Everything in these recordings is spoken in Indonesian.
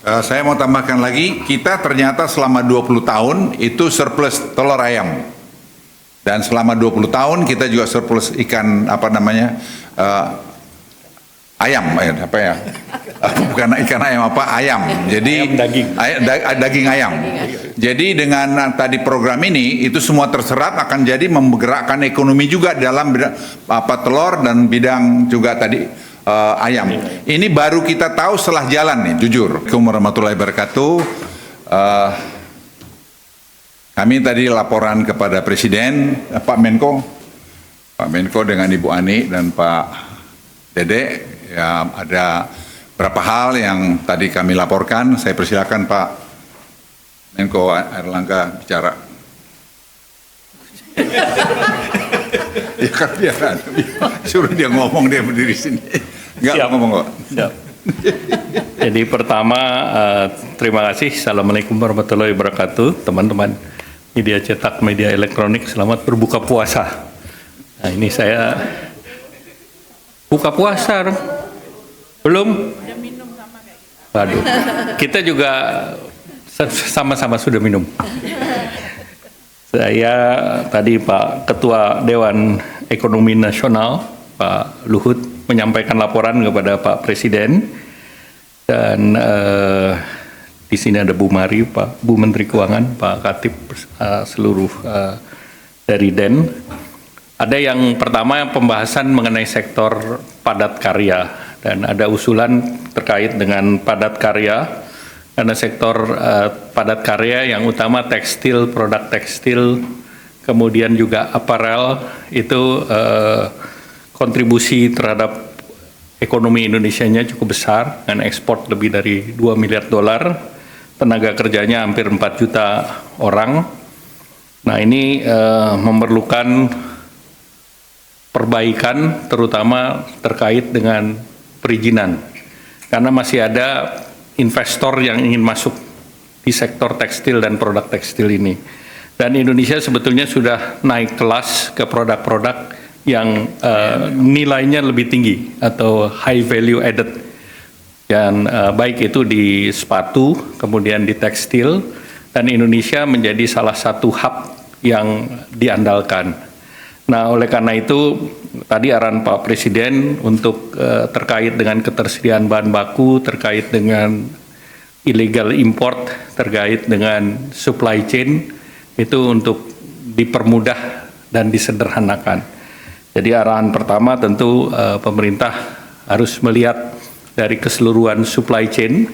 Saya mau tambahkan lagi, kita ternyata selama 20 tahun itu surplus telur ayam. Dan selama 20 tahun kita juga surplus ikan ayam, apa ya? Bukan ikan ayam, ayam. Jadi ayam daging. Daging ayam. Jadi dengan tadi program ini itu semua terserap akan jadi menggerakkan ekonomi juga dalam telur dan bidang juga tadi ayam. Ini baru kita tahu setelah jalan nih, jujur. Assalamualaikum warahmatullahi wabarakatuh. Kami tadi laporan kepada Presiden, Pak Menko dengan Ibu Ani dan Pak Dede, ya ada beberapa hal yang tadi kami laporkan. Saya persilakan Pak Menko Airlangga bicara. Ya kan biar suruh dia ngomong, dia berdiri sini. Enggak ngomong kok. Siap. Jadi pertama terima kasih. Assalamualaikum warahmatullahi wabarakatuh, teman-teman media cetak, media elektronik. Selamat berbuka puasa. Nah ini saya buka puasa belum? Udah minum sama kayak gitu. Waduh, kita juga sama-sama sudah minum. Saya tadi Pak Ketua Dewan Ekonomi Nasional Pak Luhut menyampaikan laporan kepada Pak Presiden dan di sini ada Bu Mari, Bu Menteri Keuangan, Pak Katib, seluruh dari DEN. Ada yang pertama pembahasan mengenai sektor padat karya dan ada usulan terkait dengan padat karya. Karena sektor padat karya yang utama tekstil, produk tekstil, kemudian juga aparel itu kontribusi terhadap ekonomi Indonesianya cukup besar dengan ekspor lebih dari 2 miliar dolar, tenaga kerjanya hampir 4 juta orang. Nah ini memerlukan perbaikan terutama terkait dengan perizinan karena masih ada investor yang ingin masuk di sektor tekstil dan produk tekstil ini. Dan Indonesia sebetulnya sudah naik kelas ke produk-produk yang nilainya lebih tinggi atau high value added. Dan baik itu di sepatu, kemudian di tekstil, dan Indonesia menjadi salah satu hub yang diandalkan. Nah, oleh karena itu tadi arahan Pak Presiden untuk terkait dengan ketersediaan bahan baku, terkait dengan illegal import, terkait dengan supply chain, itu untuk dipermudah dan disederhanakan. Jadi arahan pertama tentu pemerintah harus melihat dari keseluruhan supply chain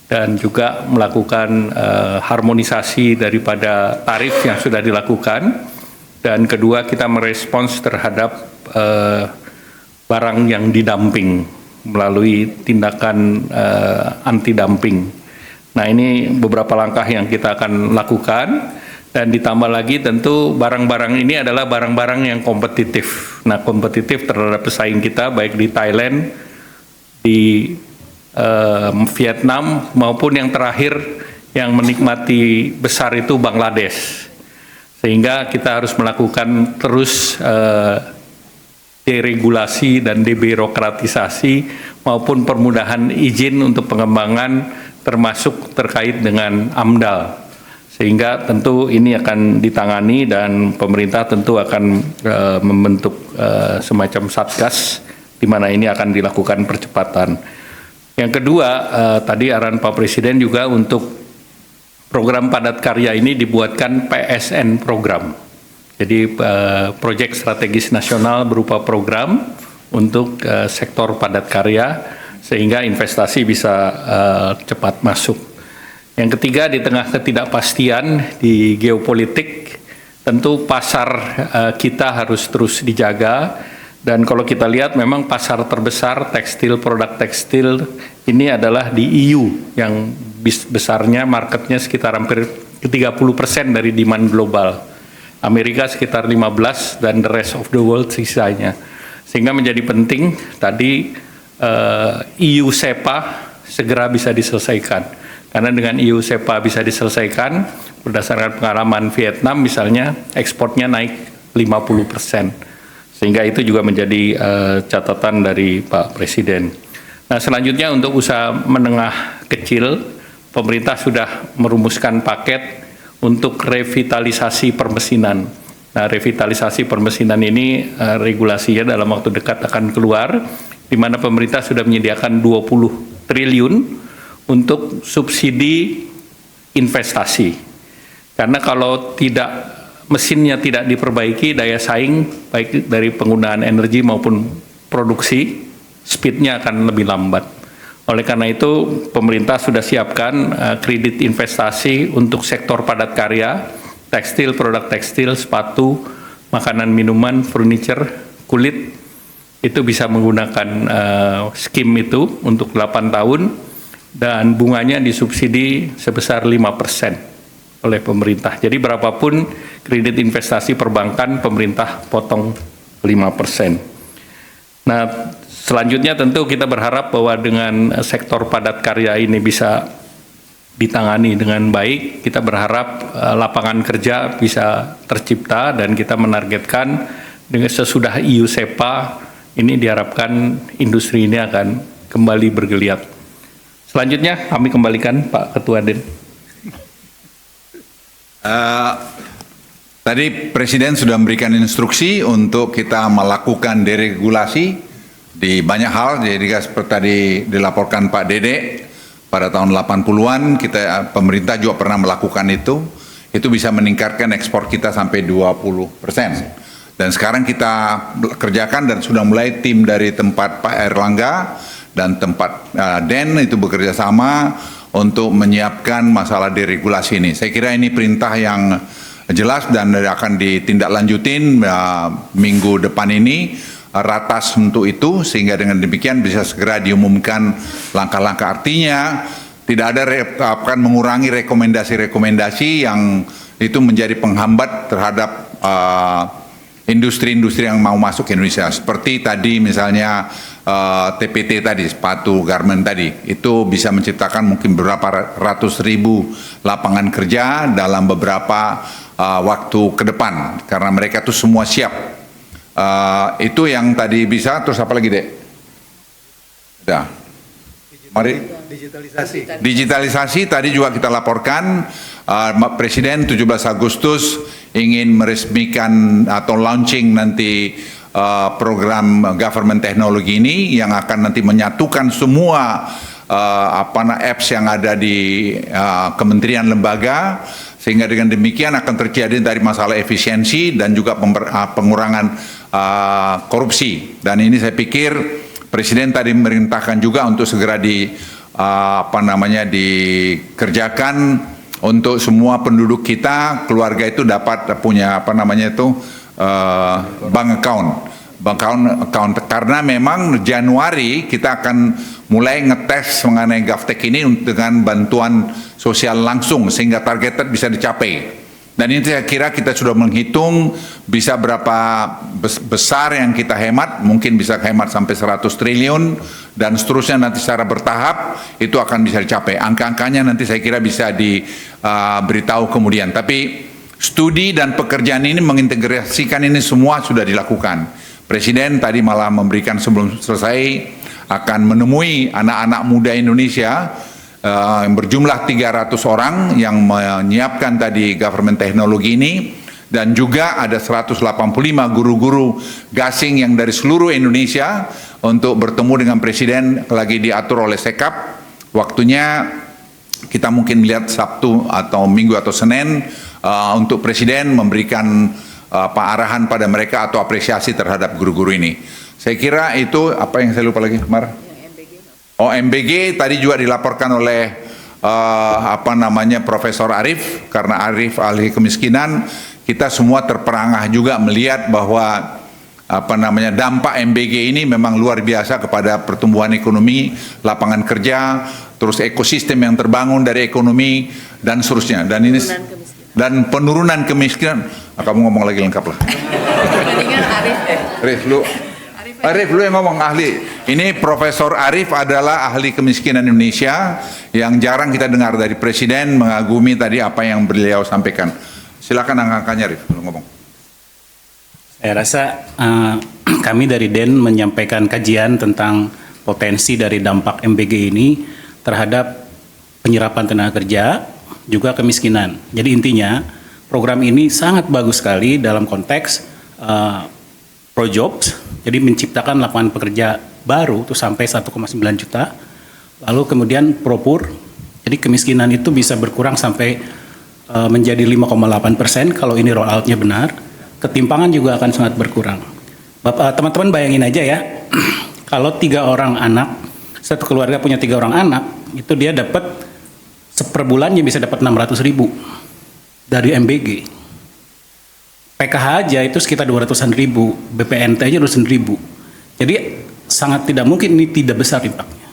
dan juga melakukan harmonisasi daripada tarif yang sudah dilakukan. Dan kedua, kita merespons terhadap barang yang didumping melalui tindakan anti-dumping. Nah ini beberapa langkah yang kita akan lakukan dan ditambah lagi tentu barang-barang ini adalah barang-barang yang kompetitif. Nah kompetitif terhadap pesaing kita baik di Thailand, di Vietnam maupun yang terakhir yang menikmati besar itu Bangladesh. Sehingga kita harus melakukan terus deregulasi dan debirokratisasi maupun permudahan izin untuk pengembangan termasuk terkait dengan AMDAL. Sehingga tentu ini akan ditangani dan pemerintah tentu akan membentuk semacam satgas di mana ini akan dilakukan percepatan. Yang kedua, tadi arahan Pak Presiden juga untuk program padat karya ini dibuatkan PSN program. Jadi proyek strategis nasional berupa program untuk sektor padat karya sehingga investasi bisa cepat masuk. Yang ketiga, di tengah ketidakpastian di geopolitik, tentu pasar kita harus terus dijaga. Dan kalau kita lihat memang pasar terbesar tekstil, produk tekstil ini adalah di EU yang besarnya marketnya sekitar hampir 30% dari demand global. Amerika sekitar 15 dan the rest of the world sisanya. Sehingga menjadi penting tadi EU SEPA segera bisa diselesaikan. Karena dengan EU SEPA bisa diselesaikan, berdasarkan pengalaman Vietnam misalnya ekspornya naik 50%. Sehingga itu juga menjadi catatan dari Pak Presiden. Nah selanjutnya untuk usaha menengah kecil, pemerintah sudah merumuskan paket untuk revitalisasi permesinan. Nah, revitalisasi permesinan ini regulasinya dalam waktu dekat akan keluar, di mana pemerintah sudah menyediakan 20 triliun untuk subsidi investasi. Karena kalau mesinnya tidak diperbaiki, daya saing baik dari penggunaan energi maupun produksi, speednya akan lebih lambat. Oleh karena itu, pemerintah sudah siapkan kredit investasi untuk sektor padat karya, tekstil, produk tekstil, sepatu, makanan minuman, furniture, kulit, itu bisa menggunakan skim itu untuk 8 tahun, dan bunganya disubsidi sebesar 5% oleh pemerintah. Jadi berapapun kredit investasi perbankan, pemerintah potong 5%. Nah, selanjutnya tentu kita berharap bahwa dengan sektor padat karya ini bisa ditangani dengan baik. Kita berharap lapangan kerja bisa tercipta, dan kita menargetkan dengan sesudah EU SEPA ini diharapkan industri ini akan kembali bergeliat. Selanjutnya kami kembalikan Pak Ketua Den. Tadi Presiden sudah memberikan instruksi untuk kita melakukan deregulasi di banyak hal. Jadi seperti tadi dilaporkan Pak Dede, pada tahun 80-an pemerintah juga pernah melakukan itu. Itu bisa meningkatkan ekspor kita sampai 20%. Dan sekarang kita kerjakan dan sudah mulai tim dari tempat Pak Erlangga dan tempat Den itu bekerja sama untuk menyiapkan masalah deregulasi ini. Saya kira ini perintah yang jelas dan akan ditindaklanjutin minggu depan ini, ratas untuk itu, sehingga dengan demikian bisa segera diumumkan langkah-langkah. Artinya tidak ada akan mengurangi rekomendasi-rekomendasi yang itu menjadi penghambat terhadap industri-industri yang mau masuk ke Indonesia. Seperti tadi misalnya TPT tadi, sepatu garment tadi, itu bisa menciptakan mungkin beberapa ratus ribu lapangan kerja dalam beberapa waktu ke depan, karena mereka tuh semua siap. Itu yang tadi bisa. Terus apa lagi, Dek? Udah. Mari. Digitalisasi tadi juga kita laporkan, Presiden 17 Agustus ingin meresmikan atau launching nanti program government teknologi ini yang akan nanti menyatukan semua apps yang ada di kementerian lembaga, sehingga dengan demikian akan terjadi dari masalah efisiensi dan juga pengurangan korupsi. Dan ini saya pikir Presiden tadi memerintahkan juga untuk segera dikerjakan untuk semua penduduk kita, keluarga itu dapat punya bank account, karena memang Januari kita akan mulai ngetes mengenai GovTech ini dengan bantuan sosial langsung, sehingga targeted bisa dicapai. Dan ini saya kira kita sudah menghitung bisa berapa besar yang kita hemat, mungkin bisa hemat sampai 100 triliun, dan seterusnya nanti secara bertahap itu akan bisa dicapai. Angka-angkanya nanti saya kira bisa diberitahu kemudian. Tapi studi dan pekerjaan ini mengintegrasikan ini semua sudah dilakukan. Presiden tadi malah memberikan sebelum selesai akan menemui anak-anak muda Indonesia yang berjumlah 300 orang yang menyiapkan tadi government teknologi ini, dan juga ada 185 guru-guru gasing yang dari seluruh Indonesia untuk bertemu dengan Presiden, lagi diatur oleh Sekap. Waktunya kita mungkin melihat Sabtu atau Minggu atau Senin untuk Presiden memberikan arahan pada mereka atau apresiasi terhadap guru-guru ini. Saya kira itu apa yang saya lupa lagi, Mar? MBG tadi juga dilaporkan oleh Profesor Arif, karena Arif ahli kemiskinan. Kita semua terperangah juga melihat bahwa dampak MBG ini memang luar biasa kepada pertumbuhan ekonomi, lapangan kerja, terus ekosistem yang terbangun dari ekonomi dan seterusnya. Dan ini penurunan kemiskinan. Kamu ngomong lagi lengkap lah. Arif, lu yang ngomong, ahli. Ini Profesor Arif adalah ahli kemiskinan Indonesia yang jarang kita dengar dari Presiden, mengagumi tadi apa yang beliau sampaikan. Silakan angka-angkanya, Arif, lu ngomong. Saya rasa kami dari DEN menyampaikan kajian tentang potensi dari dampak MBG ini terhadap penyerapan tenaga kerja, juga kemiskinan. Jadi intinya program ini sangat bagus sekali dalam konteks pro-jobs, jadi menciptakan lapangan pekerja baru itu sampai 1,9 juta. Lalu kemudian pro-pur, jadi kemiskinan itu bisa berkurang sampai menjadi 5,8% kalau ini roll out-nya benar. Ketimpangan juga akan sangat berkurang. Bapak, teman-teman bayangin aja ya, kalau 3 orang anak, satu keluarga punya 3 orang anak, itu dia dapat per bulannya bisa dapat 600.000 dari MBG. PKH aja itu sekitar 200-an ribu, BPNT aja 200 ribu. Jadi sangat tidak mungkin ini tidak besar impaknya.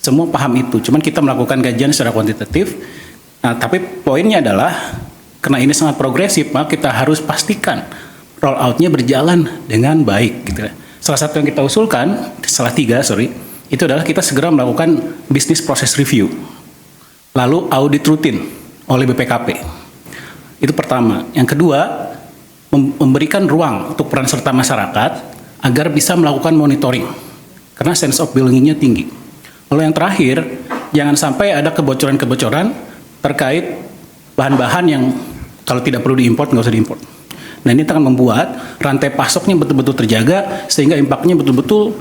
Semua paham itu, cuman kita melakukan kajian secara kuantitatif. Nah, tapi poinnya adalah karena ini sangat progresif, maka kita harus pastikan roll out-nya berjalan dengan baik. Gitu. Salah satu yang kita usulkan, itu adalah kita segera melakukan business process review, lalu audit rutin oleh BPKP. Itu pertama. Yang kedua, memberikan ruang untuk peran serta masyarakat agar bisa melakukan monitoring, karena sense of belonging-nya tinggi. Lalu yang terakhir, jangan sampai ada kebocoran-kebocoran terkait bahan-bahan yang kalau tidak perlu diimpor, nggak usah diimpor. Nah, ini akan membuat rantai pasoknya betul-betul terjaga, sehingga impaknya betul-betul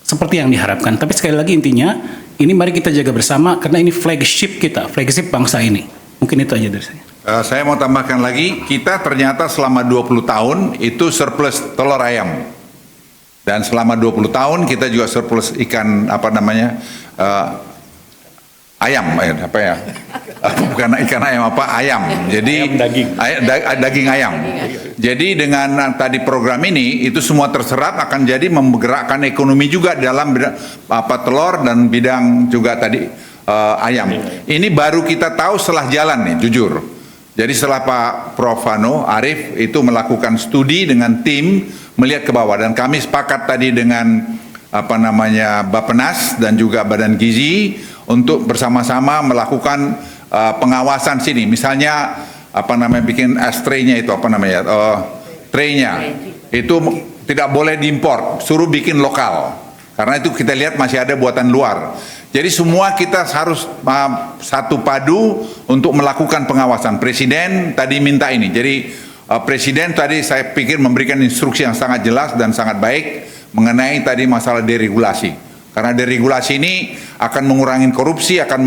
seperti yang diharapkan. Tapi sekali lagi intinya, ini mari kita jaga bersama, karena ini flagship kita, flagship bangsa ini. Mungkin itu aja dari saya. Saya mau tambahkan lagi, kita ternyata selama 20 tahun itu surplus telur ayam. Dan selama 20 tahun kita juga surplus ikan ayam, apa ya? Bukan ikan ayam, ayam. Jadi ayam daging. Daging ayam. Jadi dengan tadi program ini itu semua terserap akan jadi menggerakkan ekonomi juga dalam telur dan bidang juga tadi ayam. Ini baru kita tahu setelah jalan nih, jujur. Jadi setelah Pak Prof. Arief itu melakukan studi dengan tim melihat ke bawah, dan kami sepakat tadi dengan Bappenas dan juga Badan Gizi untuk bersama-sama melakukan pengawasan sini. Misalnya bikin tray-nya itu tray-nya itu tidak boleh diimpor, suruh bikin lokal. Karena itu kita lihat masih ada buatan luar. Jadi semua kita harus satu padu untuk melakukan pengawasan. Presiden tadi minta ini. Jadi Presiden tadi saya pikir memberikan instruksi yang sangat jelas dan sangat baik mengenai tadi masalah deregulasi. Karena deregulasi ini akan mengurangi korupsi, akan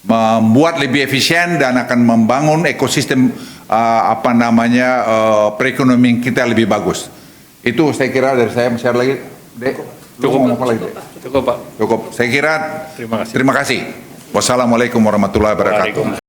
membuat lebih efisien dan akan membangun ekosistem perekonomian kita lebih bagus. Itu saya kira dari saya. Share lagi, Dek. Cukup, Pak. Cukup. Saya kira Terima kasih. terima kasih. Wassalamualaikum warahmatullahi wabarakatuh.